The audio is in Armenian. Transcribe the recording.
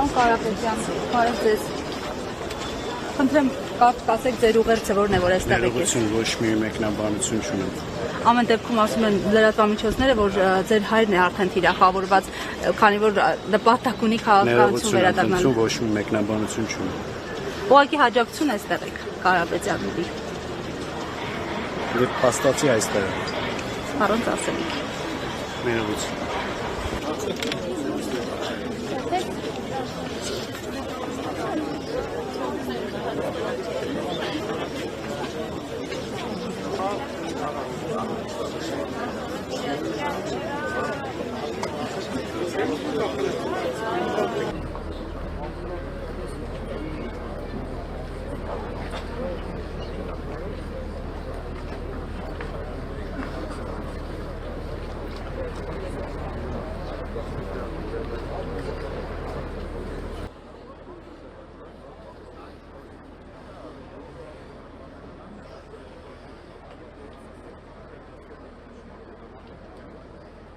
Պարոն Կարապետյան, բարև ձեզ։ Խնդրեմ, կասեք ձեր ուղերձը որն է, որ այստեղ եկեք։ Ներողություն, ոչ մի մեկնաբանություն չունեմ։ Ամեն դեպքում ասում են լրատվամիջոցները, որ ձեր հայրն է արդեն թիրախավորված, քանի որ նպատակ ունի քաղաքականություն վերադառնալ։ Ներողություն, ոչ մի մեկնաբանություն չունեմ։ Ուղղակի հաջողություն այստեղ եք, Կարապետյանների։ Դե փաստացի այստեղ է։ Առանց ասելիք։ Ներողություն։